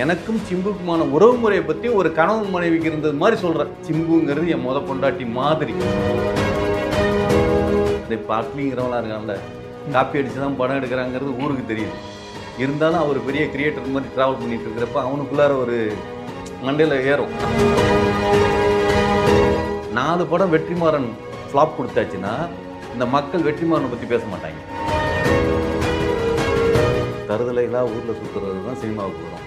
எனக்கும் சிம்புக்குமான உறவு முறையை பற்றி ஒரு கணவன் மனைவிக்கு இருந்தது மாதிரி சொல்கிறேன். சிம்புங்கிறது என் பொண்டாட்டி மாதிரி. இந்த பாட்லிங்கிறவங்களாம் இருக்காங்கல்ல, காப்பி அடித்து தான் படம் எடுக்கிறாங்கிறது ஊருக்கு தெரியுது. இருந்தாலும் அவர் பெரிய கிரியேட்டர் மாதிரி ட்ராவல் பண்ணிட்டு இருக்கிறப்ப அவனுக்குள்ளார ஒரு மண்டையில் ஏறும். 4 படம் வெற்றிமாறன் ஃப்ளாப் கொடுத்தாச்சுன்னா இந்த மக்கள் வெற்றிமாறனை பற்றி பேச மாட்டாங்க. தருதலைகளாக ஊரில் சுற்றுறது தான் சினிமாவுக்கு வரும்.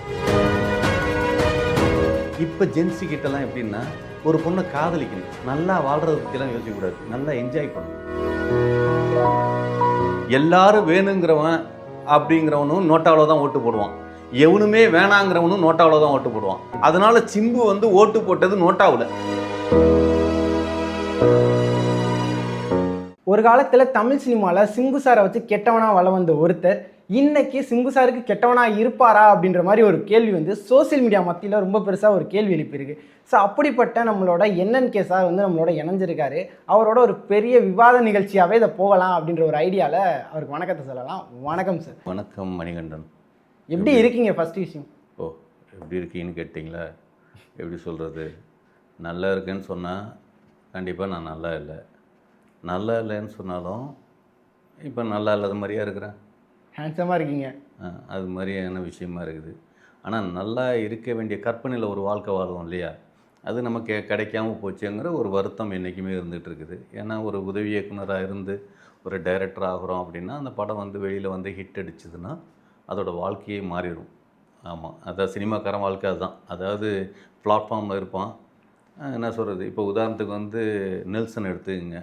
இப்போ ஜென்சி கிட்டலாம் எப்படின்னா, ஒரு பொண்ணை காதலிக்கணும், நல்லா வாழ்கிறத பற்றிலாம் யோசிக்கக்கூடாது, நல்லா என்ஜாய் பண்ணணும். எல்லாரும் வேணுங்கிறவன் அப்படிங்கிறவனும் நோட்டாவில் தான் ஓட்டு போடுவான், எவனுமே வேணாங்கிறவனும் நோட்டாவில் தான் ஓட்டு போடுவான். அதனால சிம்பு வந்து ஓட்டு போட்டது நோட்டாவில். ஒரு காலத்தில் தமிழ் சினிமாவில் சிம்பு சாரை வச்சு கெட்டவனாக வள வந்த ஒருத்தர் இன்னைக்கு சிம்பு சாருக்கு கெட்டவனாக இருப்பாரா அப்படின்ற மாதிரி ஒரு கேள்வி வந்து சோசியல் மீடியா மத்தியில் ரொம்ப பெருசாக ஒரு கேள்வி எழுப்பியிருக்கு. ஸோ அப்படிப்பட்ட நம்மளோட என்என்கே சார் வந்து நம்மளோட இணைஞ்சிருக்காரு. அவரோட ஒரு பெரிய விவாத நிகழ்ச்சியாகவே இதை போகலாம் அப்படின்ற ஒரு ஐடியாவில் அவருக்கு வணக்கத்தை சொல்லலாம். வணக்கம் சார். வணக்கம் மணிகண்டன். எப்படி இருக்கீங்க? ஃபர்ஸ்ட் விஷயம், எப்படி இருக்கீங்கன்னு கேட்டிங்களா? எப்படி சொல்கிறது, நல்லா இருக்குன்னு சொன்னால் கண்டிப்பாக நான் நல்லா இல்லை, நல்லா இல்லைன்னு சொன்னாலும் இப்போ நல்லா இல்லாத மாதிரியா இருக்கிறேன். ஹேண்ட்ஸமாக இருக்கீங்க, அது மாதிரியான விஷயமா இருக்குது. ஆனால் நல்லா இருக்க வேண்டிய கற்பனையில் ஒரு வாழ்க்கை வாழ்வோம் இல்லையா, அது நமக்கு கிடைக்காம போச்சுங்கிற ஒரு வருத்தம் என்றைக்குமே இருந்துகிட்டு இருக்குது. ஏன்னா ஒரு உதவி இயக்குனராக இருந்து ஒரு டைரக்டர் ஆகிறோம் அப்படின்னா அந்த படம் வந்து வெளியில் வந்து ஹிட் அடிச்சதுன்னா அதோடய வாழ்க்கையே மாறிடும். ஆமாம், அதான் சினிமாக்காரன் வாழ்க்கை அதுதான். அதாவது பிளாட்ஃபார்மில் இருப்பான், என்ன சொல்கிறது, இப்போ உதாரணத்துக்கு வந்து நெல்சன் எடுத்துக்கங்க.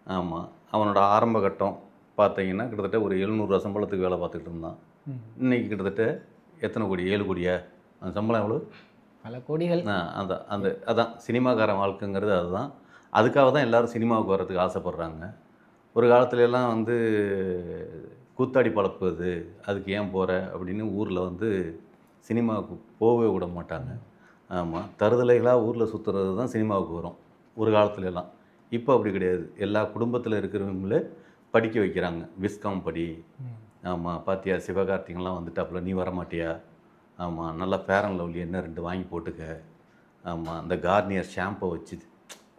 ஆமாம், அவனோட ஆரம்ப கட்டம் பார்த்தீங்கன்னா கிட்டத்தட்ட ஒரு 700 சம்பளத்துக்கு வேலை பார்த்துக்கிட்டு இருந்தான். இன்றைக்கி கிட்டத்தட்ட எத்தனை கோடி, 7 கோடியா? அந்த சம்பளம் எவ்வளோ? பல கோடிகள். அதான் சினிமாக்காரன் வாழ்க்கைங்கிறது. அதுதான், அதுக்காக தான் எல்லோரும் சினிமாவுக்கு வர்றதுக்கு ஆசைப்பட்றாங்க. ஒரு காலத்துலலாம் வந்து கூத்தாடி பழப்புது, அதுக்கு ஏன் போகிற அப்படின்னு ஊரில் வந்து சினிமாவுக்கு போகவே விட மாட்டாங்க. ஆமாம், தருதலைகளாக ஊரில் சுற்றுறது தான் சினிமாவுக்கு வரும் ஒரு காலத்துலலாம். இப்போ அப்படி கிடையாது. எல்லா குடும்பத்தில் இருக்கிறவங்களே படிக்க வைக்கிறாங்க. விஸ்காம் படி, ஆமாம், பாத்தியா சிவகார்த்திகெலாம் வந்துட்டாப்புல, நீ வரமாட்டியா? ஆமாம், நல்லா ஃபேர் அண்ட் லவ்லி என்ன 2 வாங்கி போட்டுக்க. ஆமாம், அந்த கார்னியர் ஷாம்பை வச்சு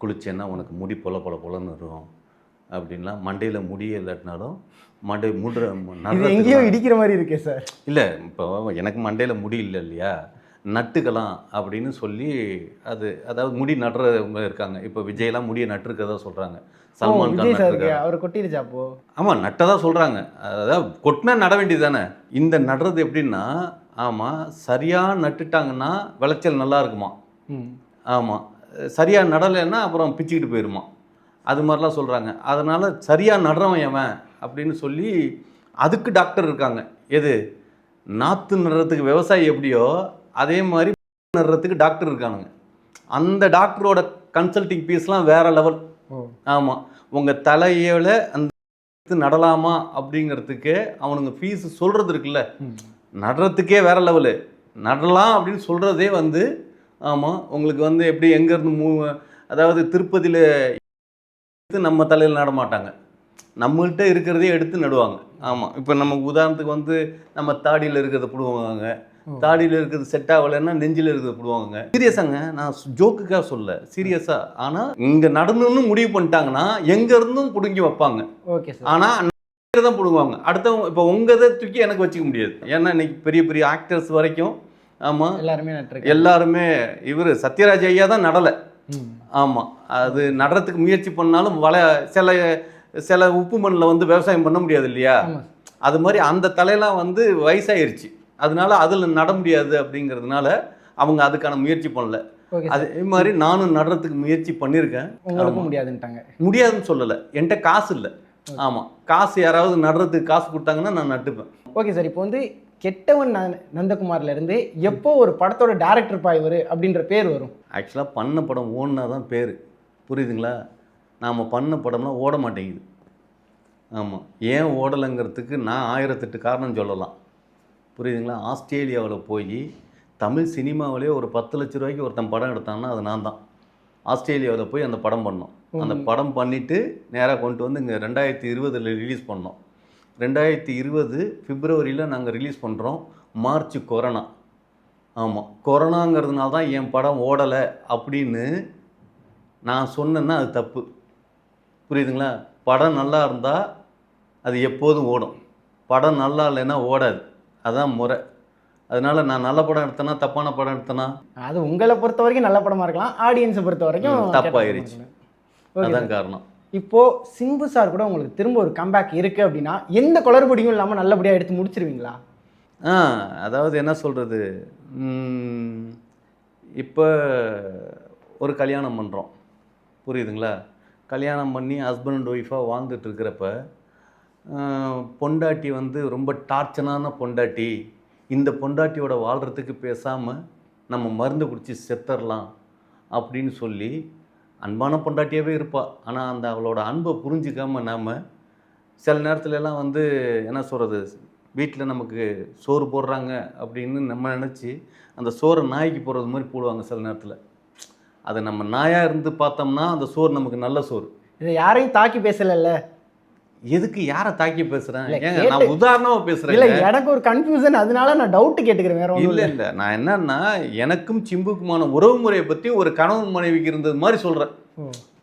குளிச்சேன்னா உனக்கு முடி பொலன்னு இருக்கும் அப்படின்லாம். மண்டையில் முடியே இல்லாட்டினாலும் மண்டை எங்கேயோ இடிக்கிற மாதிரி இருக்கே சார். இல்லை, இப்போ எனக்கு மண்டையில் முடி இல்லை இல்லையா, நட்டுக்கலாம் அப்படின்னு சொல்லி அது, அதாவது முடி நடுறவங்க இருக்காங்க. இப்போ விஜய்லாம் முடியை நட்டுருக்கதா சொல்கிறாங்க. சல்மான் கான் நட்டுருக்காரு, அவர் கொட்டிருச்சாப்போ? ஆமாம், நட்டதாக சொல்கிறாங்க. அதாவது கொட்டினா நட வேண்டியது தானே. இந்த நடுறது எப்படின்னா, ஆமாம், சரியாக நட்டுட்டாங்கன்னா விளைச்சல் நல்லா இருக்குமா. ஆமாம், சரியாக நடலைன்னா அப்புறம் பிச்சுக்கிட்டு போயிடுமா. அது மாதிரிலாம் சொல்கிறாங்க. அதனால் சரியாக நடுறவன் எவன் அப்படின்னு சொல்லி அதுக்கு டாக்டர் இருக்காங்க. எது, நாற்று நடுறதுக்கு விவசாயி எப்படியோ அதே மாதிரி நடுறதுக்கு டாக்டர் இருக்கானுங்க. அந்த டாக்டரோட கன்சல்டிங் ஃபீஸ்லாம் வேறு லெவல். ஆமாம், உங்கள் தலையில் அந்த நடலாமா அப்படிங்கிறதுக்கு அவனுங்க ஃபீஸ் சொல்கிறது இருக்குல்ல, நடுறதுக்கே வேறு லெவலு. நடலாம் அப்படின்னு சொல்கிறதே வந்து, ஆமாம், உங்களுக்கு வந்து எப்படி எங்கேருந்து அதாவது திருப்பதியில் நம்ம தலையில் நடமாட்டாங்க, நம்மள்கிட்ட இருக்கிறதே எடுத்து நடுவாங்க. ஆமாம், இப்போ நமக்கு உதாரணத்துக்கு வந்து நம்ம தாடியில் இருக்கிறத பிடுவாங்க, தாடியில் இருக்கிறது செட் ஆகலைன்னா நெஞ்சில் இருக்கிறத பிடுவாங்க. சீரியஸாங்க, நான் ஜோக்குக்காக சொல்ல, சீரியஸாக. ஆனால் இங்கே நடந்துன்னு முடிவு பண்ணிட்டாங்கன்னா எங்கேருந்தும் பிடுங்கி வைப்பாங்க. Okay sir. ஆனால் தான் பிடுங்குவாங்க. அடுத்தவங்க இப்போ உங்கள் இதை தூக்கி எனக்கு வச்சுக்க முடியாது. ஏன்னா இன்னைக்கு பெரிய பெரிய ஆக்டர்ஸ் வரைக்கும், ஆமாம், எல்லாருமே இவர் சத்யராஜ் ஐயா தான் நடலை. ஆமாம், அது நடுறதுக்கு முயற்சி பண்ணாலும் சில உப்பு மண்ணில் வந்து விவசாயம் பண்ண முடியாது இல்லையா. அது மாதிரி அந்த தலையெல்லாம் வந்து வயசாயிருச்சு, அதனால அதில் நட முடியாது அப்படிங்கிறதுனால அவங்க அதுக்கான முயற்சி பண்ணல. அதே மாதிரி நானும் நடுறதுக்கு முயற்சி பண்ணியிருக்கேன். முடியாதுன்னு சொல்லலை, என்கிட்ட காசு இல்லை. ஆமாம், காசு யாராவது நடுறதுக்கு காசு கொடுத்தாங்கன்னா நான் நட்டுப்பேன். Okay sir. இப்போ வந்து கெட்டவன் நந்தகுமார்லேருந்து எப்போ ஒரு படத்தோட டேரக்டர் பாய்வர் அப்படின்ற பேர் வரும்? ஆக்சுவலாக பண்ண படம் ஓடினா தான் பேர், புரியுதுங்களா? நாம் பண்ண படம்லாம் ஓட மாட்டேங்குது. ஆமாம், ஏன் ஓடலைங்கிறதுக்கு நான் 1008 காரணம் சொல்லலாம், புரியுதுங்களா? ஆஸ்திரேலியாவில் போய் தமிழ் சினிமாவிலே ஒரு 10 லட்ச ரூபாய்க்கு ஒருத்தன் படம் எடுத்தான்னா அது நான் தான். ஆஸ்திரேலியாவில் போய் அந்த படம் பண்ணோம். அந்த படம் பண்ணிவிட்டு நேராக கொண்டு வந்து இங்கே 2020 ரிலீஸ் பண்ணோம். 2020 பிப்ரவரியில் நாங்கள் ரிலீஸ் பண்ணுறோம். March corona. ஆமாம், கொரோனாங்கிறதுனால தான் என் படம் ஓடலை அப்படின்னு நான் சொன்னேன்னா அது தப்பு. புரியுதுங்களா? படம் நல்லா இருந்தால் அது எப்போதும் ஓடும். படம் நல்லா இல்லைன்னா ஓடாது. அதான் முறை. அதனால நான் நல்ல படம் எடுத்தேனா தப்பான படம் எடுத்தேனா அது உங்களை பொறுத்த வரைக்கும் நல்ல படமா இருக்கலாம், ஆடியன்ஸை பொறுத்த வரைக்கும் கெட்ட படமா தப்பாயிருச்சு. இருக்கலாம். ஓகே அதான் சார். காரணம். இப்போ சிம்பு சார் கூட உங்களுக்கு திரும்ப ஒரு கம்பேக் இருக்கு அப்படின்னா எந்த குளறுபடியும் இல்லாமல் நல்லபடியாக எடுத்து முடிச்சிருவீங்களா? ஆ அதாவது என்ன சொல்கிறது, இப்போ ஒரு கல்யாணம் பண்ணுறோம். புரியுதுங்களா? கல்யாணம் பண்ணி ஹஸ்பண்ட் அண்ட் ஒய்ஃபாக வாழ்ந்துட்டு இருக்கிறப்ப பொண்டாட்டி வந்து ரொம்ப டார்ச்சனான பொண்டாட்டி, இந்த பொண்டாட்டியோட வாழ்கிறதுக்கு பேசாமல் நம்ம மருந்து குடித்து செத்துடலாம் அப்படின்னு சொல்லி அன்பான பொண்டாட்டியாகவே இருப்பாள். ஆனால் அந்த அவளோட அன்பை புரிஞ்சிக்காமல் நாம் சில நேரத்துலலாம் வந்து என்ன சொல்கிறது, வீட்டில் நமக்கு சோறு போடுறாங்க அப்படின்னு நம்ம நினச்சி அந்த சோறை நாய்க்கு போடுறது மாதிரி போடுவாங்க சில நேரத்தில். அது நம்ம நாயாக இருந்து பார்த்தோம்னா அந்த சோறு நமக்கு நல்ல சோறு. இதை யாரையும் தாக்கி பேசலைல்ல? எதுக்கு யாரை தாக்கி பேசுகிறேன்? இல்ல, ஏங்க நான் உதாரணமாக பேசுகிறேன். இல்லை, எனக்கு ஒரு கன்ஃபியூசன், அதனால நான் டவுட் கேட்டுக்கிறேன், வேற ஒன்றும் இல்லை இல்லை, நான் என்னன்னா எனக்கும் சிம்புக்குமான உறவு முறையை பற்றி ஒரு கணவன் மனைவிக்கு இருந்தது மாதிரி சொல்கிறேன்.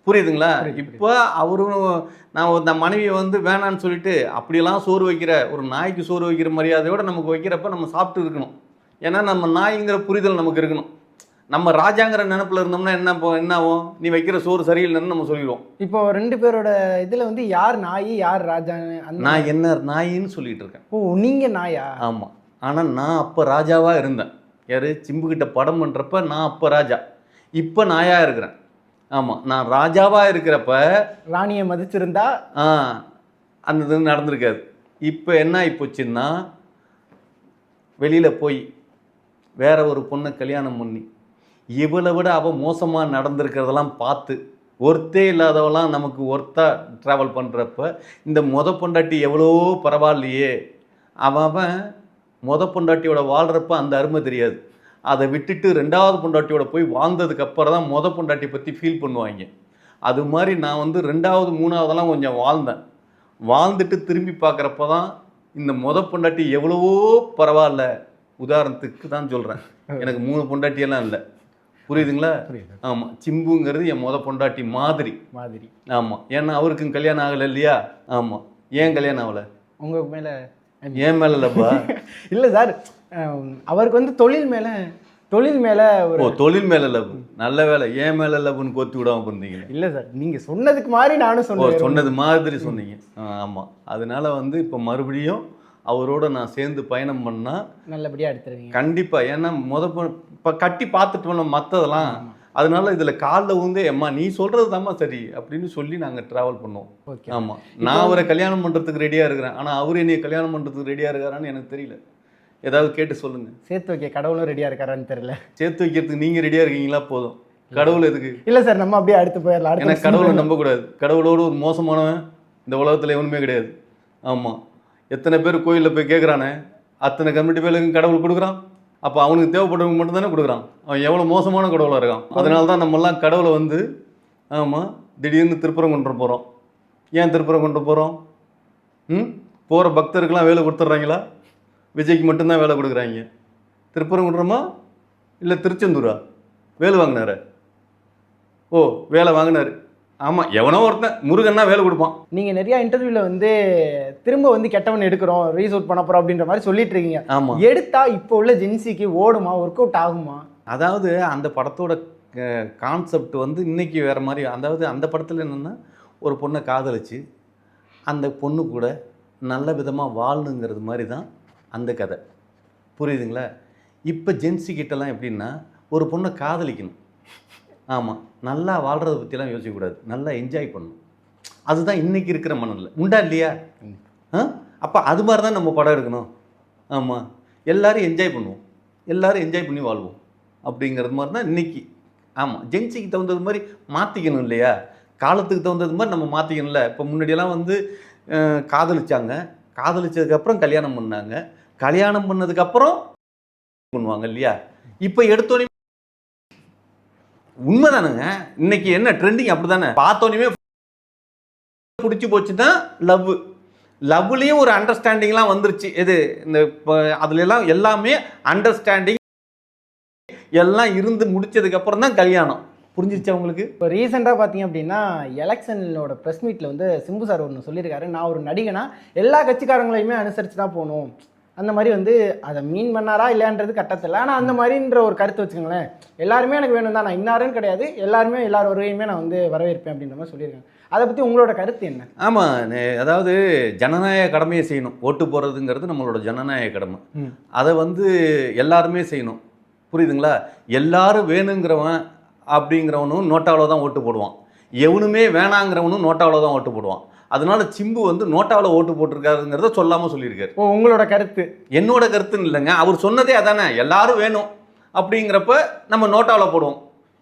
புரியுதுங்களா? இப்போ அவரும் நான் அந்த மனைவியை வந்து வேணான்னு சொல்லிட்டு அப்படியெல்லாம் சோறு வைக்கிற ஒரு நாய்க்கு சோறு வைக்கிற மரியாதையோடு நமக்கு வைக்கிறப்ப நம்ம சாப்பிட்டு இருக்கணும். ஏன்னா நம்ம நாய்ங்கிற புரிதல் நமக்கு இருக்கணும். நம்ம ராஜாங்கிற நினப்பில் இருந்தோம்னா என்ன ஆகும், நீ வைக்கிற சோறு சரியில்லைன்னு நம்ம சொல்லிடுவோம். இப்போ 2 பேரோட இதில் வந்து யார் நாய் யார் ராஜான்னு நான் என்ன நாயின்னு சொல்லிட்டு இருக்கேன். ஓ, நீங்கள் நாயா? ஆமாம். ஆனால் நான் அப்போ ராஜாவாக இருந்தேன். யார்? சிம்புக்கிட்ட படம் பண்ணுறப்ப நான் அப்போ ராஜா, இப்போ நாயாக இருக்கிறேன். ஆமாம், நான் ராஜாவாக இருக்கிறப்ப ராணியை மதிச்சிருந்தா அந்த இது நடந்திருக்காது. இப்போ என்ன ஆகிப்போச்சுன்னா, வெளியில் போய் வேற ஒரு பொண்ணை கல்யாணம் பண்ணி இவளை விட அவள் மோசமாக நடந்திருக்கிறதெல்லாம் பார்த்து ஒர்த்தே இல்லாதவெல்லாம் நமக்கு ஒர்த்தாக ட்ராவல் பண்ணுறப்ப இந்த பொண்டாட்டி எவ்வளோ பரவாயில்லையே, அவன் பொண்டாட்டியோட வாழ்கிறப்ப அந்த அருமை தெரியாது. அதை விட்டுட்டு 2வது பொண்டாட்டியோட போய் வாழ்ந்ததுக்கப்புறம் தான் பொண்டாட்டி பற்றி ஃபீல் பண்ணுவாங்க. அது மாதிரி நான் வந்து 2வது 3வதெல்லாம் கொஞ்சம் வாழ்ந்துட்டு திரும்பி பார்க்குறப்ப தான் இந்த பொண்டாட்டி எவ்வளவோ பரவாயில்ல. உதாரணத்துக்கு தான் சொல்கிறேன், எனக்கு 3 பொண்டாட்டியெல்லாம் இல்லை. புரியுதுங்களா? ஆமாம், சிம்புங்கிறது என் பொண்டாட்டி மாதிரி. ஆமாம், ஏன்னா அவருக்கும் கல்யாணம் ஆகலை இல்லையா? ஆமாம், ஏன் கல்யாணம் ஆகலை? உங்கள் மேலே? ஏன் மேலே இல்லைப்பா. இல்லை சார், அவருக்கு வந்து தொழில் மேலே ஒரு தொழில் மேலே லவ். நல்ல வேலை, ஏன் மேலே லவ்னு கோத்தி விடாமல் இருந்தீங்க. இல்லை சார், நீங்கள் சொன்னதுக்கு மாதிரி நானும் சொன்னது மாதிரி சொன்னீங்க. ஆமாம், அதனால வந்து இப்போ மறுபடியும் அவரோட நான் சேர்ந்து பயணம் பண்ணால் நல்லபடியாக எடுத்துருவீங்க கண்டிப்பாக. ஏன்னா இப்போ கட்டி பார்த்துட்டோம்ல மற்றதெல்லாம், அதனால இதில் காலில் வந்து எம்மா நீ சொல்கிறது தாம்மா சரி அப்படின்னு சொல்லி நாங்கள் ட்ராவல் பண்ணுவோம். ஆமாம், நான் அவரை கல்யாணம் பண்ணுறதுக்கு ரெடியாக இருக்கிறேன், ஆனால் அவர் என்னை கல்யாணம் பண்ணுறதுக்கு ரெடியாக இருக்கிறான்னு எனக்கு தெரியல. ஏதாவது கேட்டு சொல்லுங்கள். சேர்த்து வைக்க கடவுளும் ரெடியாக இருக்காரான்னு தெரியல. சேர்த்து வைக்கிறதுக்கு நீங்கள் ரெடியாக இருக்கீங்களா? போதும், கடவுள் எதுக்கு? இல்லை சார், நம்ம அப்படியே அடுத்து போயிடலாம். ஏன்னா கடவுளை நம்பக்கூடாது. கடவுளோடு ஒரு மோசமானவன் இந்த உலகத்தில் எவனுமே கிடையாது. ஆமாம், எத்தனை பேர் கோயிலில் போய் கேட்குறானே, அத்தனை கம்யூனிட்டி பேருக்கு கடவுள் கொடுக்குறான். அப்போ அவனுக்கு தேவைப்படுறவங்க மட்டும் தானே கொடுக்குறான். அவன் எவ்வளோ மோசமான கடவுளாக இருக்கான். அதனால தான் நம்மெல்லாம் கடவுளை வந்து திடீர்னு திருப்புறம் கொண்டு போகிறோம். ஏன் திருப்புறம் கொண்டு போகிறோம்? போகிற பக்தருக்கெல்லாம் வேலை கொடுத்துட்றாங்களா? விஜய்க்கு மட்டும்தான் வேலை கொடுக்குறாங்க. திருப்புறம் கொண்டுறோமா இல்லை திருச்செந்தூரா? வேலை வாங்கினாரு. வேலை வாங்கினாரு. ஆமாம், எவனோ ஒருத்தன் முருகன்னா வேலை கொடுப்பான். நீங்கள் நிறையா இன்டர்வியூவில் வந்து திரும்ப வந்து கெட்டவன் எடுக்கிறோம், ரீசூட் பண்ண போகிறோம் அப்படின்ற மாதிரி சொல்லிட்டு இருக்கீங்க. ஆமாம், எடுத்தா இப்போ உள்ள ஜென்சிக்கு ஓடுமா, ஒர்க் அவுட் ஆகுமா? அதாவது அந்த படத்தோட கான்செப்ட் வந்து இன்னைக்கு வேறு மாதிரி. அதாவது அந்த படத்தில் என்னென்னா, ஒரு பொண்ணை காதலிச்சு அந்த பொண்ணு கூட நல்ல விதமாக வாழணுங்கிறது மாதிரி தான் அந்த கதை. புரியுதுங்களா? இப்போ ஜென்சிக்கிட்டலாம் எப்படின்னா, ஒரு பொண்ணை காதலிக்கணும். ஆமாம், நல்லா வாழ்கிறத பற்றிலாம் யோசிக்கக்கூடாது, நல்லா என்ஜாய் பண்ணணும். அதுதான் இன்றைக்கி இருக்கிற மனநிலை. உண்டா இல்லையா? அப்போ அது மாதிரி தான் நம்ம படம் எடுக்கணும். ஆமாம், எல்லோரும் என்ஜாய் பண்ணுவோம், எல்லோரும் என்ஜாய் பண்ணி வாழ்வோம் அப்படிங்கிறது மாதிரி தான் இன்றைக்கி. ஆமாம், ஜென்சிக்கு தகுந்தது மாதிரி மாற்றிக்கணும் இல்லையா? காலத்துக்கு தகுந்தது மாதிரி நம்ம மாற்றிக்கணும்ல. இப்போ முன்னாடியெல்லாம் வந்து காதலிச்சாங்க, காதலிச்சதுக்கப்புறம் கல்யாணம் பண்ணாங்க, கல்யாணம் பண்ணதுக்கப்புறம் பண்ணுவாங்க இல்லையா? இப்போ எடுத்தோன்னே உண்மைதானுங்க. இன்னைக்கு என்ன ட்ரெண்டிங் அப்படி தானே. பார்த்தோன்னே பிடிச்சி போச்சு தான் லவ்லேயும் ஒரு அண்டர்ஸ்டாண்டிங்லாம் வந்துருச்சு. இது இந்த அதுல எல்லாம் எல்லாமே அண்டர்ஸ்டாண்டிங் எல்லாம் இருந்து முடிச்சதுக்கப்புறம் தான் கல்யாணம். புரிஞ்சிருச்சா உங்களுக்கு? இப்போ ரீசெண்டாக பார்த்தீங்க அப்படின்னா எலெக்ஷனோட ப்ரெஸ் மீட்டில் வந்து சிம்பு சார் ஒன்று சொல்லியிருக்காரு, நான் ஒரு நடிகனா எல்லா கட்சிக்காரங்களையுமே அனுசரித்து தான் போகணும். அந்த மாதிரி வந்து அதை மீன் பண்ணாரா இல்லையான்றது கட்டத்தில், ஆனால் அந்த மாதிரின்ற ஒரு கருத்து வச்சுக்கோங்களேன். எல்லாருமே எனக்கு வேணும் தான், நான் இன்னாருன்னு கிடையாது, எல்லாருமே எல்லார் வருகையுமே நான் வந்து வரவேற்பேன் அப்படின்ற மாதிரி சொல்லியிருக்காங்க. அதை பற்றி உங்களோட கருத்து என்ன? ஆமாம், அதாவது ஜனநாயக கடமையை செய்யணும். ஓட்டு போடுறதுங்கிறது நம்மளோட ஜனநாயக கடமை. அதை வந்து எல்லாருமே செய்யணும். புரியுதுங்களா? எல்லாரும் வேணுங்கிறவன் அப்படிங்கிறவனும் நோட்டாவில் தான் ஓட்டு போடுவான், எவனுமே வேணாங்கிறவனும் நோட்டாவில் தான் ஓட்டு போடுவான். அதனால சிம்பு வந்து நோட்டாவில் ஓட்டு போட்டிருக்காருங்கிறத சொல்லாமல் சொல்லியிருக்காரு. ஓ, உங்களோட கருத்து? என்னோட கருத்துன்னு இல்லைங்க, அவர் சொன்னதே அதானே, எல்லாரும் வேணும் அப்படிங்கிறப்ப நம்ம நோட்டாவில் போடுவோம்.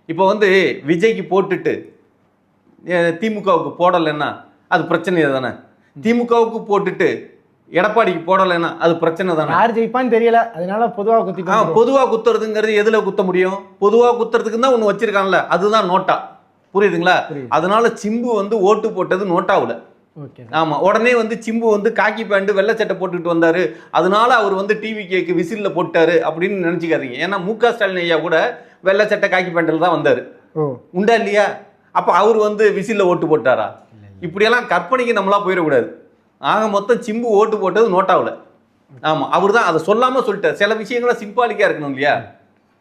இப்போ வந்து விஜய்க்கு போட்டுட்டு திமுகவுக்கு போடலைன்னா அது பிரச்சனை தானே. திமுகவுக்கு போட்டுட்டு எடப்பாடிக்கு போடலைன்னா அது பிரச்சனை தானே. யார் ஜெயிப்பான்னு தெரியல, அதனால பொதுவாக குத்தி. பொதுவாக குத்துறதுங்கிறது எதில் குத்த முடியும்? பொதுவாக குத்துறதுக்கு தான் ஒன்று வச்சிருக்கான்ல, அதுதான் நோட்டா. புரியுதுங்களா? அதனால சிம்பு வந்து ஓட்டு போட்டது நோட்டாவில். ஆமாம், உடனே வந்து சிம்பு வந்து காக்கி பேண்ட் வெள்ளை சட்டை போட்டுக்கிட்டு வந்தார், அதனால அவர் வந்து டிவி கேக்கு விசிலில் போட்டார் அப்படின்னு நினச்சிக்காதீங்க. ஏன்னா முக ஸ்டாலின் ஐயா கூட வெள்ளை சட்டை காக்கி பேண்டில் தான் வந்தார். உண்டா இல்லையா? அப்போ அவர் வந்து விசிலில் ஓட்டு போட்டாரா? இப்படியெல்லாம் கற்பனைக்கு நம்மளா போயிடக்கூடாது. ஆக மொத்தம் சிம்பு ஓட்டு போட்டது நோட்டாவில். ஆமாம், அவர் தான் அதை சொல்லாமல் சொல்லிட்டார். சில விஷயங்கள்லாம் சிம்பாலிக்காக இருக்கணும் இல்லையா?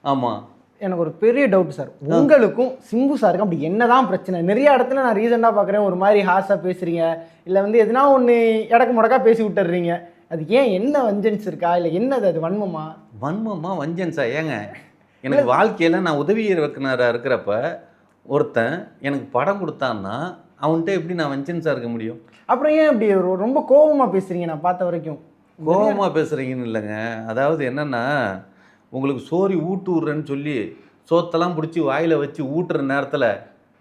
ஆமாம். எனக்கு ஒரு பெரிய டவுட் சார், உங்களுக்கும் சிம்பு சாருக்கும் அப்படி என்னதான் பிரச்சனை? நிறைய இடத்துல நான் ரீசெண்டாக பார்க்குறேன், ஒரு மாதிரி ஹார்ஷாக பேசுகிறீங்க, இல்லை வந்து எதுனா ஒன்று இடக்கு முடக்கா பேசி விட்டுறீங்க. அது ஏன், என்ன வஞ்சன்ஸ் இருக்கா, இல்லை என்னது, அது வன்மமா? வன்மமா வஞ்சன்ஸா? ஏங்க, எனக்கு வாழ்க்கையில் நான் உதவி இயக்குனராக இருக்கிறப்ப ஒருத்தன் எனக்கு படம் கொடுத்தான்னா அவன்கிட்ட எப்படி நான் வஞ்சன்ஸாக இருக்க முடியும்? அப்புறம் ஏன் இப்படி ரொம்ப கோபமாக பேசுகிறீங்க? நான் பார்த்த வரைக்கும் கோபமாக பேசுகிறீங்கன்னு இல்லைங்க, அதாவது என்னென்னா, உங்களுக்கு சோறு ஊட்டு விட்றேன்னு சொல்லி சோத்தெல்லாம் பிடிச்சி வாயில் வச்சு ஊட்டுற நேரத்தில்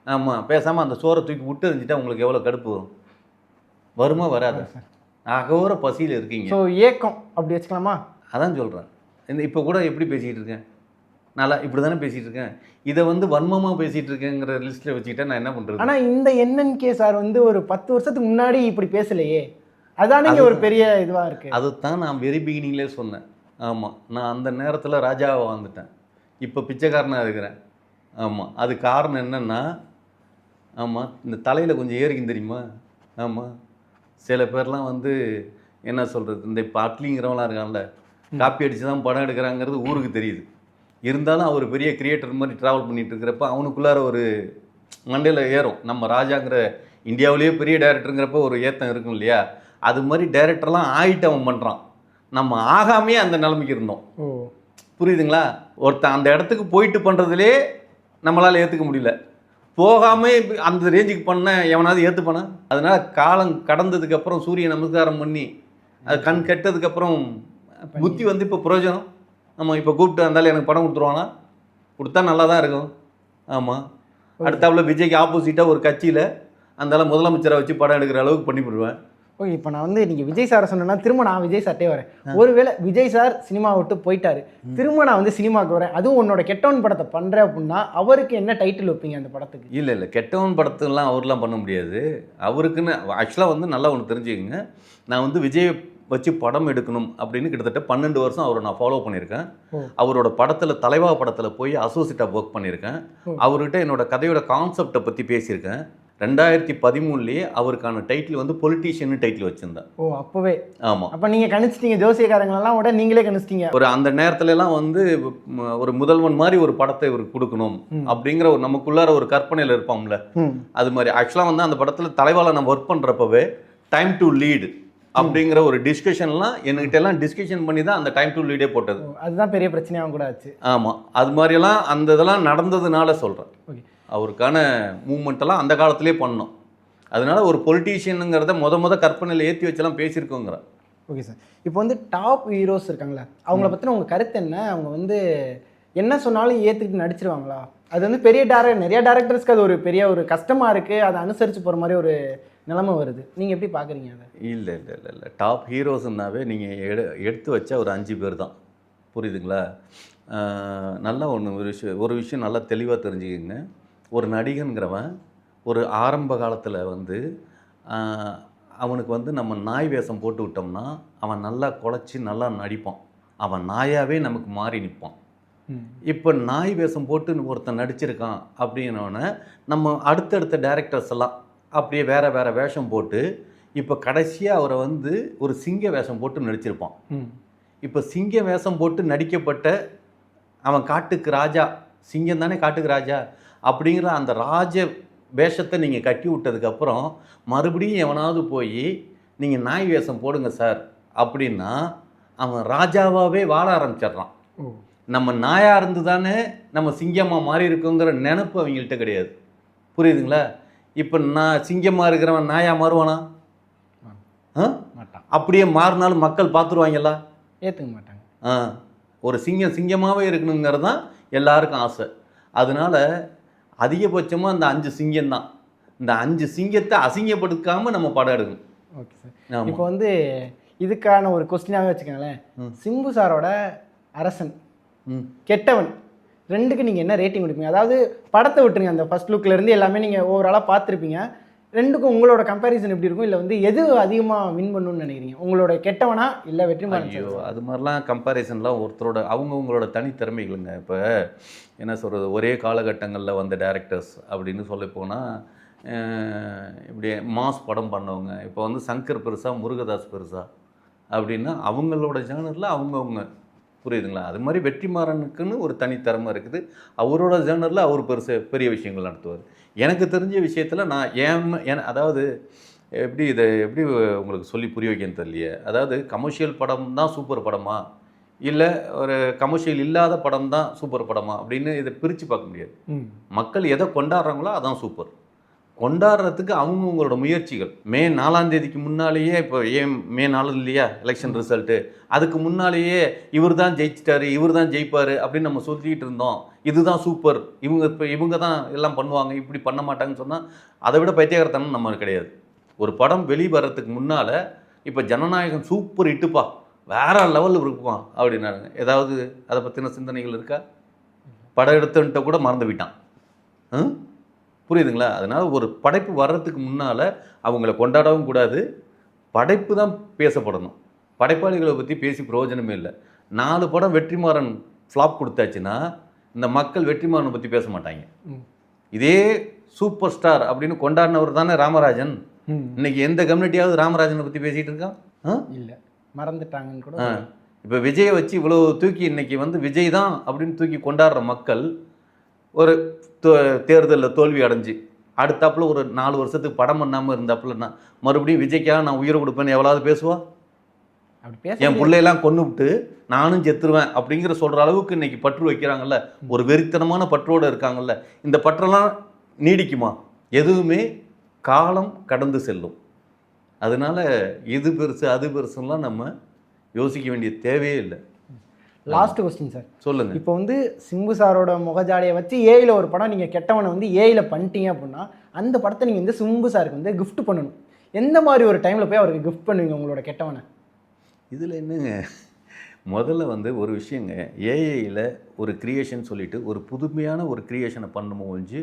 ஆமாம் பேசாமல் அந்த சோறை தூக்கி விட்டு இருந்துட்டா உங்களுக்கு எவ்வளோ கடுப்பு வரும்? வருமா வராது? அகோர பசியில் இருக்கீங்க. ஸோ ஏக்கம் அப்படி வச்சுக்கலாமா? அதான் சொல்கிறேன். இப்போ கூட எப்படி பேசிக்கிட்டு இருக்கேன், நல்லா இப்படி தானே பேசிகிட்டு இருக்கேன். இதை வந்து வன்மமாக பேசிகிட்டு இருக்கேங்கிற லிஸ்ட்டில் வச்சுக்கிட்டா நான் என்ன பண்ணுறது? ஆனால் இந்த என்என்கே சார் வந்து ஒரு 10 வருஷத்துக்கு முன்னாடி இப்படி பேசலையே, அதானே ஒரு பெரிய இதுவாக இருக்குது. அதுதான் நான் வெரி பிகினிங்லேயே சொன்னேன். ஆமாம், நான் அந்த நேரத்தில் ராஜாவை வந்துட்டேன், இப்போ பிச்சைக்காரனாக இருக்கிறேன். ஆமாம், அது காரணம் என்னென்னா, ஆமாம் இந்த தலையில் கொஞ்சம் ஏறிக்கும் தெரியுமா? ஆமாம், சில பேர்லாம் வந்து என்ன சொல்கிறது, இந்த இப்போ அட்லிங்கிறவங்களாம் இருக்கான்ல, காப்பி அடித்து தான் படம் எடுக்கிறாங்கிறது ஊருக்கு தெரியுது. இருந்தாலும் அவர் பெரிய கிரியேட்டர் மாதிரி ட்ராவல் பண்ணிகிட்டு இருக்கிறப்ப அவனுக்குள்ளார ஒரு மண்டையில் ஏறும். நம்ம ராஜாங்கிற இந்தியாவிலேயே பெரிய டைரக்டருங்கிறப்ப ஒரு ஏத்தம் இருக்கும் இல்லையா? அது மாதிரி டைரக்டர்லாம் ஆகிட்டு அவன் பண்ணுறான். நம்ம ஆகாமையே அந்த நிலைமைக்கு இருந்தோம். புரியுதுங்களா? ஒருத்தன் அந்த இடத்துக்கு போயிட்டு பண்ணுறதுலே நம்மளால் ஏற்றுக்க முடியல, போகாமல் அந்த ரேஞ்சுக்கு பண்ண எவனாவது ஏற்றுப்பானா? அதனால் காலம் கடந்ததுக்கப்புறம் சூரிய நமஸ்காரம் பண்ணி அது கண் கெட்டதுக்கப்புறம் புத்தி வந்து இப்போ பிரயோஜனம். ஆமாம், இப்போ கூப்பிட்டு இருந்தாலும் எனக்கு படம் கொடுத்துருவானா? கொடுத்தா நல்லா தான் இருக்கும். ஆமாம், அடுத்தாப்புல விஜய்க்கு ஆப்போசிட்டாக ஒரு கட்சியில் அந்தால முதலமைச்சரை வச்சு படம் எடுக்கிற அளவுக்கு பண்ணி விடுவேன். ஓகே, இப்போ நான் வந்து நீங்கள் விஜய் சாரை சொன்னேன்னா திரும்ப நான் விஜய் சார்ட்டே வரேன். ஒருவேளை விஜய் சார் சினிமா விட்டு போயிட்டாரு, திரும்ப நான் வந்து சினிமாவுக்கு வரேன், அதுவும் உன்னோட கெட்டவன் படத்தை பண்ணுறேன் அப்படின்னா அவருக்கு என்ன டைட்டில் வைப்பீங்க அந்த படத்துக்கு? இல்லை கெட்டவன் படத்துலாம் அவர்லாம் பண்ண முடியாது. அவருக்குன்னு ஆக்சுவலாக வந்து நல்லா ஒன்று தெரிஞ்சுக்கங்க, நான் வந்து விஜய் வச்சு படம் எடுக்கணும் அப்படின்னு கிட்டத்தட்ட 12 வருஷம் அவரை நான் ஃபாலோ பண்ணியிருக்கேன். அவரோட படத்தில் தலைவா படத்தில் போய் அசோசியேட்டாக ஒர்க் பண்ணியிருக்கேன். அவர்கிட்ட என்னோட கதையோட கான்செப்டை பற்றி பேசியிருக்கேன். 2013 அவருக்கான டைட்டில் வந்து பொலிட்டீஷியன் டைட்டில் வச்சுருந்தேன். ஓ, அப்போவே? ஆமாம். அப்போ நீங்கள் கணிச்சிட்டீங்க, ஜோசியக்காரங்களெல்லாம் விட நீங்களே கணிச்சிட்டீங்க. ஒரு அந்த நேரத்துலலாம் வந்து ஒரு முதல்வன் மாதிரி ஒரு படத்தை இவருக்கு கொடுக்கணும் அப்படிங்கிற ஒரு நமக்குள்ளார ஒரு கற்பனையில் இருப்போம்ல, அது மாதிரி. ஆக்சுவலாக வந்து அந்த படத்தில் தலைவால நம்ம ஒர்க் பண்ணுறப்பவே டைம் டு லீடு அப்படிங்கிற ஒரு டிஸ்கஷன்லாம் என்கிட்ட எல்லாம் டிஸ்கஷன் பண்ணி தான் அந்த டைம் டு லீடே போட்டது. அதுதான் பெரிய பிரச்சனையாக கூட ஆச்சு. ஆமாம், அது மாதிரியெல்லாம் அந்த இதெல்லாம் நடந்ததுனால சொல்கிறேன். ஓகே, அவருக்கான மூமெண்ட்டெல்லாம் அந்த காலத்திலே பண்ணோம். அதனால ஒரு பொலிட்டீஷியனுங்கிறத முத கற்பனையில் ஏற்றி வச்செல்லாம் பேசியிருக்கோங்கிற. ஓகே சார், இப்போ வந்து டாப் ஹீரோஸ் இருக்காங்களா, அவங்கள பற்றின உங்கள் கருத்து என்ன? அவங்க வந்து என்ன சொன்னாலும் ஏற்றுக்கிட்டு நடிச்சிருவாங்களா? அது வந்து பெரிய நிறைய டேரக்டர்ஸ்க்கு அது ஒரு பெரிய ஒரு கஷ்டமாக இருக்குது, அதை அனுசரித்து போகிற மாதிரி ஒரு நிலைமை வருது. நீங்கள் எப்படி பார்க்குறீங்க அதை? இல்லை டாப் ஹீரோஸ்னாவே நீங்கள் எடுத்து வச்சா ஒரு 5 பேர் தான். புரியுதுங்களா? நல்லா ஒரு விஷயம் நல்லா தெளிவாக தெரிஞ்சுக்கிங்க. ஒரு நடிகன்கிறவன் ஒரு ஆரம்ப காலத்தில் வந்து அவனுக்கு வந்து நம்ம நாய் வேஷம் போட்டு விட்டோம்னா அவன் நல்லா குலைச்சி நல்லா நடிப்பான். அவன் நாயாகவே நமக்கு மாறி நிற்பான். இப்போ நாய் வேஷம் போட்டு ஒருத்தன் நடிச்சிருக்கான் அப்படின்னோடனே நம்ம அடுத்தடுத்த டேரக்டர்ஸ் எல்லாம் அப்படியே வேறு வேறு வேஷம் போட்டு இப்போ கடைசியாக அவரை வந்து ஒரு சிங்க வேஷம் போட்டு நடிச்சிருப்பான். இப்போ சிங்க வேஷம் போட்டு நடிக்கப்பட்ட அவன் காட்டுக்கு ராஜா, சிங்கம் தானே காட்டுக்கு ராஜா அப்படிங்கிற அந்த ராஜ வேஷத்தை நீங்கள் கட்டி விட்டதுக்கப்புறம் மறுபடியும் எவனாவது போய் நீங்கள் நாய் வேஷம் போடுங்க சார் அப்படின்னா அவன் ராஜாவாகவே வாழ ஆரம்பிச்சிட்றான். நம்ம நாயாக இருந்து தானே நம்ம சிங்கமாக மாறி இருக்கோங்கிற நினப்பு அவங்கள்ட்ட கிடையாது. புரியுதுங்களா? இப்போ நான் சிங்கமாக இருக்கிறவன் நாயாக மாறுவானா? அப்படியே மாறினாலும் மக்கள் பார்த்துருவாங்களா? ஏற்றுக்க மாட்டாங்க. ஒரு சிங்கமாகவே இருக்கணுங்கிறது தான் எல்லாருக்கும் ஆசை. அதனால அதிகபட்சமாக இந்த 5 சிங்கம் தான். இந்த 5 சிங்கத்தை அசிங்கப்படுத்தாமல் நம்ம படம் எடுக்கணும். Okay sir. இப்போ வந்து இதுக்கான ஒரு கொஸ்டினாகவே வச்சுக்கோங்களேன். சிம்பு சாரோட அரசன், கெட்டவன் ரெண்டுக்கு நீங்கள் என்ன ரேட்டிங் கொடுப்பீங்க? அதாவது படத்தை விட்டுருங்க, அந்த ஃபர்ஸ்ட் லுக்லேருந்து எல்லாமே நீங்கள் ஓவராலாக பார்த்துருப்பீங்க. ரெண்டுக்கும் உங்களோட கம்பேரிசன் எப்படி இருக்கும்? இல்லை வந்து எது அதிகமாக வின் பண்ணணும்னு நினைக்கிறீங்க? உங்களோட கெட்டவனா இல்லை வெற்றிமாறன்? ஐயோ, அது மாதிரிலாம் கம்பேரிசன்லாம் ஒருத்தரோட அவங்கவுங்களோட தனித்திறமைகளுங்க. இப்போ என்ன சொல்கிறது, ஒரே காலகட்டங்களில் வந்த டேரக்டர்ஸ் அப்படின்னு சொல்ல போனால் இப்படி மாஸ் படம் பண்ணவங்க. இப்போ வந்து சங்கர் பெருசா முருகதாஸ் பெருசா அப்படின்னா அவங்களோட ஜேனரில் அவங்கவுங்க. புரியுதுங்களா? அது மாதிரி வெற்றிமாறனுக்குன்னு ஒரு தனித்திறமை இருக்குது. அவரோட ஜேனரில் அவர் பெரிய விஷயங்கள் நடத்துவார். எனக்கு தெரிஞ்ச விஷயத்தில் நான் அதாவது எப்படி உங்களுக்கு சொல்லி புரிய வைக்கன்னு தெரியலையே. அதாவது கமர்ஷியல் படம் தான் சூப்பர் படமா, இல்லை ஒரு கமர்ஷியல் இல்லாத படம் தான் சூப்பர் படமா அப்படின்னு இதை பிரித்து பார்க்க முடியாது. மக்கள் எதை கொண்டாடுறாங்களோ அதான் சூப்பர். கொண்டாடுறதுக்கு அவங்கவுங்களோட முயற்சிகள். மே 4ஆம் தேதிக்கு முன்னாலேயே, இப்போ மே 4 இல்லையா எலெக்ஷன் ரிசல்ட்டு, அதுக்கு முன்னாலேயே இவர் தான் ஜெயிச்சிட்டாரு, இவர் தான் ஜெயிப்பார் அப்படின்னு நம்ம சொல்லிக்கிட்டு இருந்தோம். இதுதான் சூப்பர், இவங்க தான் எல்லாம் பண்ணுவாங்க, இப்படி பண்ண மாட்டாங்கன்னு சொன்னால் அதை விட பைத்தியகாரத்தனம் நம்ம கிடையாது. ஒரு படம் வெளிவரத்துக்கு முன்னால் இப்போ ஜனநாயகம் சூப்பர் ஹிட்டுப்பா, வேற லெவலில் இருக்குப்பா அப்படின்னாங்க. ஏதாவது அதை பற்றின சிந்தனைகள் இருக்கா? படம் எடுத்துன்ட்ட கூட மறந்து விட்டான். புரியுதுங்களா? அதனால் ஒரு படைப்பு வர்றதுக்கு முன்னால் அவங்கள கொண்டாடவும் கூடாது, படைப்பு தான் பேசப்படணும். படைப்பாளிகளை பற்றி பேசி பிரயோஜனமே இல்லை. 4 படம் வெற்றிமாறன் ஃப்ளாப் கொடுத்தாச்சுன்னா இந்த மக்கள் வெற்றிமாறனை பற்றி பேச மாட்டாங்க. இதே சூப்பர் ஸ்டார் அப்படின்னு கொண்டாடினவர் தானே ராமராஜன். இன்னைக்கு எந்த கம்யூனிட்டியாவது ராமராஜனை பற்றி பேசிகிட்டு இருக்கான்? இல்லை, மறந்துட்டாங்கன்னு கூட. இப்போ விஜயை வச்சு இவ்வளோ தூக்கி இன்னைக்கு வந்து விஜய் தான் அப்படின்னு தூக்கி கொண்டாடுற மக்கள் ஒரு தேர்தலில் தோல்வி அடைஞ்சு அடுத்தாப்புல ஒரு 4 வருஷத்துக்கு படம் பண்ணாமல் இருந்தாப்புலன்னா மறுபடியும் விஜய்க்காக நான் உயிரை கொடுப்பேன்னு எவ்வளவு பேசுவா? என் பிள்ளையெல்லாம் கொன்னுவிட்டு நானும் செத்துருவேன் அப்படிங்கிற சொல்கிற அளவுக்கு இன்னைக்கு பற்று வைக்கிறாங்கல்ல, ஒரு வெறித்தனமான பற்றோடு இருக்காங்கல்ல. இந்த பற்றெல்லாம் நீடிக்குமா? எதுவுமே காலம் கடந்து செல்லும். அதனால இது பெருசு அது பெருசுலாம் நம்ம யோசிக்க வேண்டிய தேவையே இல்லை. லாஸ்ட் கொஸ்டின் சார், சொல்லுங்க. இப்போ வந்து சிம்பு சாரோட முகஜாலியை வச்சு ஏஐல ஒரு படம் நீங்கள் கெட்டவனை வந்து ஏஐல பண்ணிட்டீங்க அப்படின்னா அந்த படத்தை நீங்கள் வந்து சிம்பு சாருக்கு வந்து கிஃப்ட் பண்ணணும். எந்த மாதிரி ஒரு டைமில் போய் அவருக்கு கிஃப்ட் பண்ணுவீங்க உங்களோட கெட்டவனை? இதில் என்னங்க, முதல்ல வந்து ஒரு விஷயங்க, ஏஐயில் ஒரு கிரியேஷன் சொல்லிவிட்டு ஒரு புதுமையான ஒரு கிரியேஷனை பண்ணணும் ஒழிஞ்சு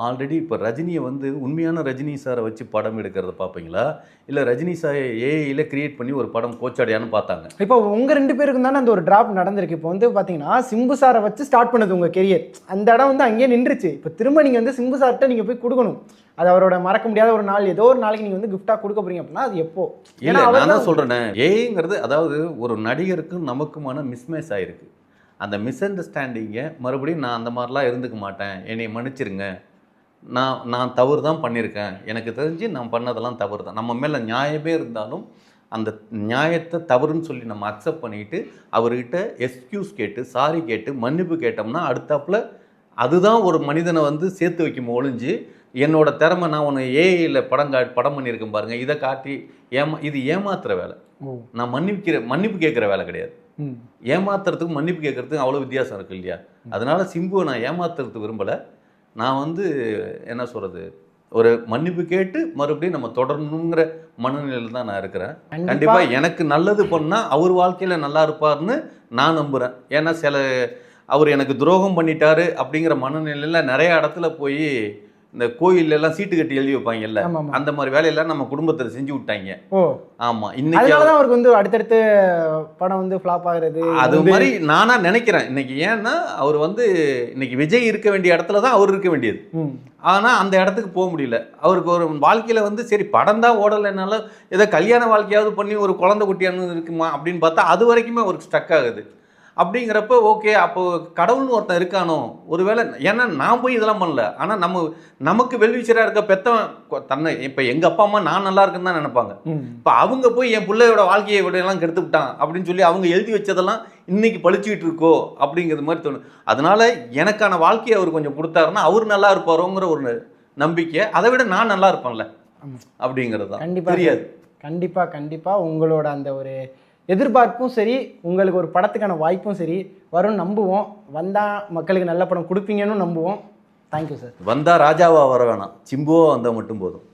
ஆல்ரெடி இப்போ ரஜினியை வந்து உண்மையான ரஜினி சாரை வச்சு படம் எடுக்கிறத பார்ப்பீங்களா, இல்லை ரஜினி சாரை ஏஐயில் கிரியேட் பண்ணி ஒரு படம் கோச்சாடியான்னு பார்த்தாங்க. இப்போ உங்கள் 2 பேருக்கும் தானே அந்த ஒரு டிராப் நடந்திருக்கு. இப்போ வந்து பார்த்தீங்கன்னா சிம்பு சாரை வச்சு ஸ்டார்ட் பண்ணது உங்கள் கெரியர், அந்த இடம் வந்து அங்கேயே நின்றுச்சு. இப்போ திரும்ப நீங்கள் வந்து சிம்பு சார்கிட்ட நீங்கள் போய் கொடுக்கணும். அது அவரோட மறக்க முடியாத ஒரு நாள், ஏதோ ஒரு நாளைக்கு நீங்கள் வந்து கிஃப்டாக கொடுக்க போறீங்க அப்படின்னா அது எப்போ? இல்லை, நான் தான் சொல்கிறேனே, ஏஐங்கிறது அதாவது ஒரு நடிகருக்கும் நமக்குமான மிஸ்மேட்ச் ஆகிருக்கு. அந்த மிஸ் அண்டர்ஸ்டாண்டிங்கை மறுபடியும் நான் அந்த மாதிரிலாம் இருந்துக்க மாட்டேன், என்னை மன்னிச்சிருங்க, நான் தவறு தான் பண்ணியிருக்கேன், எனக்கு தெரிஞ்சு நான் பண்ணதெல்லாம் தவறு தான், நம்ம மேலே நியாயமே இருந்தாலும் அந்த நியாயத்தை தவறுன்னு சொல்லி நம்ம அக்செப்ட் பண்ணிட்டு அவர்கிட்ட எக்ஸ்கியூஸ் கேட்டு சாரி கேட்டு மன்னிப்பு கேட்டோம்னா அடுத்தாப்புல அதுதான் ஒரு மனிதனை வந்து சேர்த்து வைக்கும் ஒழிஞ்சு என்னோட திறமை நான் உன்னை ஏஐயில் படம் பண்ணியிருக்கேன் பாருங்கள், இதை காட்டி இது ஏமாத்துற வேலை. நான் மன்னிப்பு கேட்குற வேலை கிடையாது. ஏமாத்துறதுக்கும் மன்னிப்பு கேட்குறதுக்கும் அவ்வளோ வித்தியாசம் இருக்குது இல்லையா? அதனால சிம்புவை நான் ஏமாத்துறதுக்கு விரும்பலை. நான் வந்து என்ன சொல்கிறது, ஒரு மன்னிப்பு கேட்டு மறுபடியும் நம்ம தொடரணுங்கிற மனநிலையில் தான் நான் இருக்கிறேன். கண்டிப்பாக எனக்கு நல்லது பண்ணால் அவர் வாழ்க்கையில் நல்லா இருப்பார்னு நான் நம்புகிறேன். ஏன்னா அவர் எனக்கு துரோகம் பண்ணிட்டாரு அப்படிங்கிற மனநிலையில் நிறைய இடத்துல போய் இந்த கோயில்ல எல்லாம் சீட்டு கட்டி எழுதி வைப்பாங்கல்ல, ஆமா, ஆமா. அந்த மாதிரி வேலையெல்லாம் நம்ம குடும்பத்துல செஞ்சு விட்டாங்க. ஓ, ஆமா, இன்னைக்கு அதனாலதான் அவருக்கு வந்து அடுத்தடுத்து படம் வந்து ஃபிளாப் ஆகுறது. அது மாதிரி நானா நினைக்கிறேன் இன்னைக்கு. ஏன்னா அவர் வந்து இன்னைக்கு விஜய் இருக்க வேண்டிய இடத்துல தான் அவர் இருக்க வேண்டியது. ம். ஆனா அந்த இடத்துக்கு போக முடியல. அவருக்கு ஒரு வாழ்க்கையில வந்து சரி படம் தான் ஓடலைனாலும் ஏதோ கல்யாண வாழ்க்கையாவது பண்ணி ஒரு குழந்தை குட்டியானது இருக்குமா அப்படின்னு பார்த்தா அது வரைக்குமே அவருக்கு ஸ்டக் ஆகுது. அப்படிங்கிறப்ப ஓகே, அப்போ கடவுள்னு ஒருத்தன் இருக்கானோ ஒருவேளை. ஏன்னா நான் போய் இதெல்லாம் பண்ணல. ஆனால் நமக்கு வெல்விச்சராக இருக்க பெத்தவன் தன்னை இப்போ எங்கள் அப்பா அம்மா நான் நல்லா இருக்குன்னு தான் நினைப்பாங்க. ம். இப்போ அவங்க போய் என் பிள்ளையோட வாழ்க்கையை விடையெல்லாம் கெடுத்து விட்டான் அப்படின்னு சொல்லி அவங்க எழுதி வச்சதெல்லாம் இன்னைக்கு பழிச்சுக்கிட்டு இருக்கோ அப்படிங்கிறது மாதிரி தோணும். அதனால எனக்கான வாழ்க்கையை அவர் கொஞ்சம் கொடுத்தாருன்னா அவர் நல்லா இருப்பாரோங்கிற ஒரு நம்பிக்கை. அதை விட நான் நல்லா இருப்பேன்ல அப்படிங்கிறது தான். கண்டிப்பா தெரியாது. கண்டிப்பா கண்டிப்பா உங்களோட அந்த ஒரு எதிர்பார்ப்பும் சரி, உங்களுக்கு ஒரு படத்துக்கான வாய்ப்பும் சரி வரும்னு நம்புவோம். வந்தா மக்களுக்கு நல்ல படம் கொடுப்பீங்கன்னு நம்புவோம். Thank you sir. வந்தா ராஜாவா வர வேணாம், சிம்புவா வந்தால் மட்டும் போதும்.